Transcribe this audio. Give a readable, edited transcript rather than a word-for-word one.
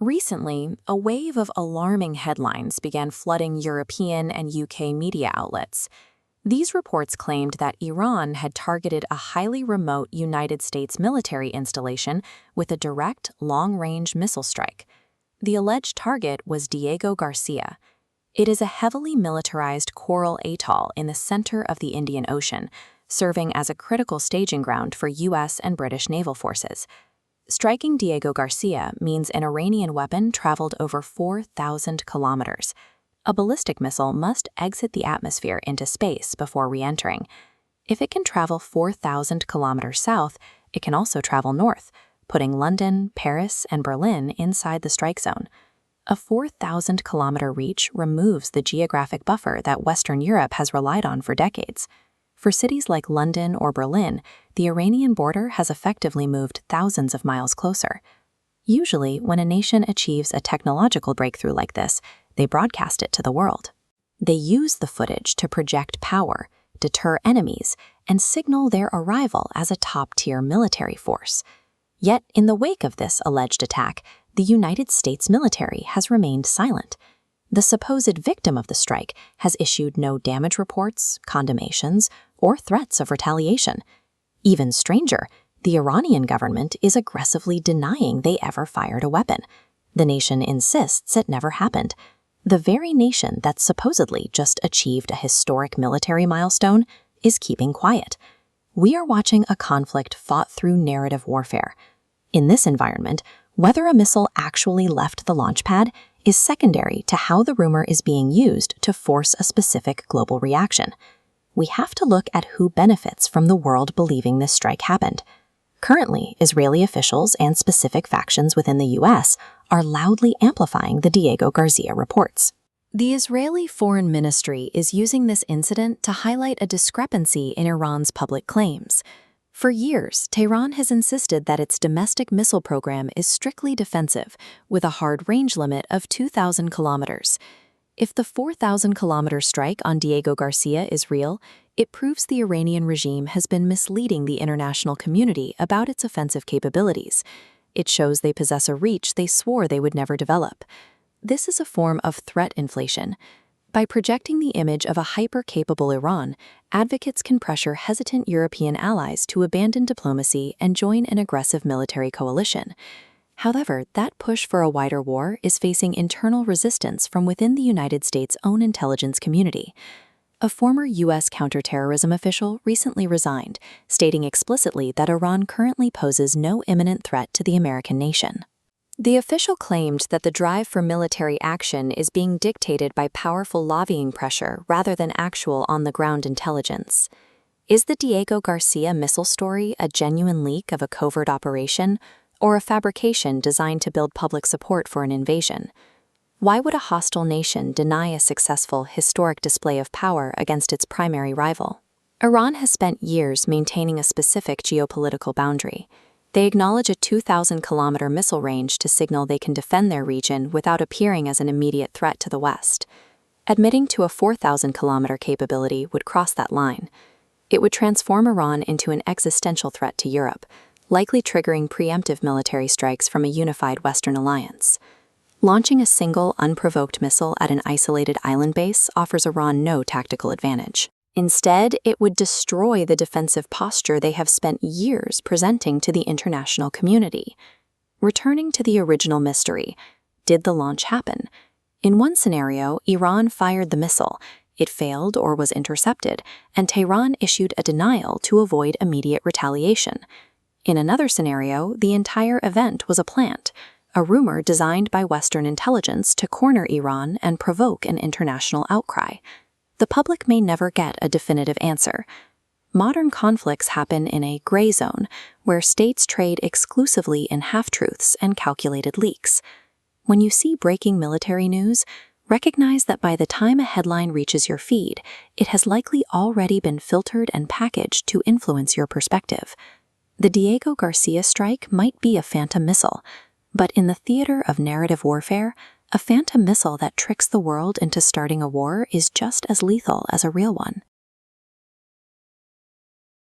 Recently, a wave of alarming headlines began flooding European and UK media outlets. These reports claimed that Iran had targeted a highly remote United States military installation with a direct, long-range missile strike. The alleged target was Diego Garcia. It is a heavily militarized coral atoll in the center of the Indian Ocean, serving as a critical staging ground for U.S. and British naval forces. Striking Diego Garcia means an Iranian weapon traveled over 4,000 kilometers. A ballistic missile must exit the atmosphere into space before re-entering. If it can travel 4,000 kilometers south, it can also travel north, putting London, Paris, and Berlin inside the strike zone. A 4,000-kilometer reach removes the geographic buffer that Western Europe has relied on for decades. For cities like London or Berlin, the Iranian border has effectively moved thousands of miles closer. Usually, when a nation achieves a technological breakthrough like this, they broadcast it to the world. They use the footage to project power, deter enemies, and signal their arrival as a top-tier military force. Yet, in the wake of this alleged attack, the United States military has remained silent. The supposed victim of the strike has issued no damage reports, condemnations, or threats of retaliation. Even stranger, the Iranian government is aggressively denying they ever fired a weapon. The nation insists it never happened. The very nation that supposedly just achieved a historic military milestone is keeping quiet. We are watching a conflict fought through narrative warfare. In this environment, whether a missile actually left the launch pad is secondary to how the rumor is being used to force a specific global reaction. We have to look at who benefits from the world believing this strike happened. Currently, Israeli officials and specific factions within the U.S. are loudly amplifying the Diego Garcia reports. The Israeli Foreign Ministry is using this incident to highlight a discrepancy in Iran's public claims. For years, Tehran has insisted that its domestic missile program is strictly defensive, with a hard range limit of 2,000 kilometers. If the 4,000-kilometer strike on Diego Garcia is real, it proves the Iranian regime has been misleading the international community about its offensive capabilities. It shows they possess a reach they swore they would never develop. This is a form of threat inflation. By projecting the image of a hyper-capable Iran, advocates can pressure hesitant European allies to abandon diplomacy and join an aggressive military coalition. However, that push for a wider war is facing internal resistance from within the United States' own intelligence community. A former U.S. counterterrorism official recently resigned, stating explicitly that Iran currently poses no imminent threat to the American nation. The official claimed that the drive for military action is being dictated by powerful lobbying pressure rather than actual on-the-ground intelligence. Is the Diego Garcia missile story a genuine leak of a covert operation, or a fabrication designed to build public support for an invasion? Why would a hostile nation deny a successful, historic display of power against its primary rival? Iran has spent years maintaining a specific geopolitical boundary. They acknowledge a 2,000-kilometer missile range to signal they can defend their region without appearing as an immediate threat to the West. Admitting to a 4,000-kilometer capability would cross that line. It would transform Iran into an existential threat to Europe, likely triggering preemptive military strikes from a unified Western alliance. Launching a single, unprovoked missile at an isolated island base offers Iran no tactical advantage. Instead, it would destroy the defensive posture they have spent years presenting to the international community. Returning to the original mystery, did the launch happen? In one scenario, Iran fired the missile. It failed or was intercepted, and Tehran issued a denial to avoid immediate retaliation. In another scenario, the entire event was a plant, a rumor designed by Western intelligence to corner Iran and provoke an international outcry. The public may never get a definitive answer. Modern conflicts happen in a gray zone, where states trade exclusively in half-truths and calculated leaks. When you see breaking military news, recognize that by the time a headline reaches your feed, it has likely already been filtered and packaged to influence your perspective. The Diego Garcia strike might be a phantom missile, but in the theater of narrative warfare, a phantom missile that tricks the world into starting a war is just as lethal as a real one.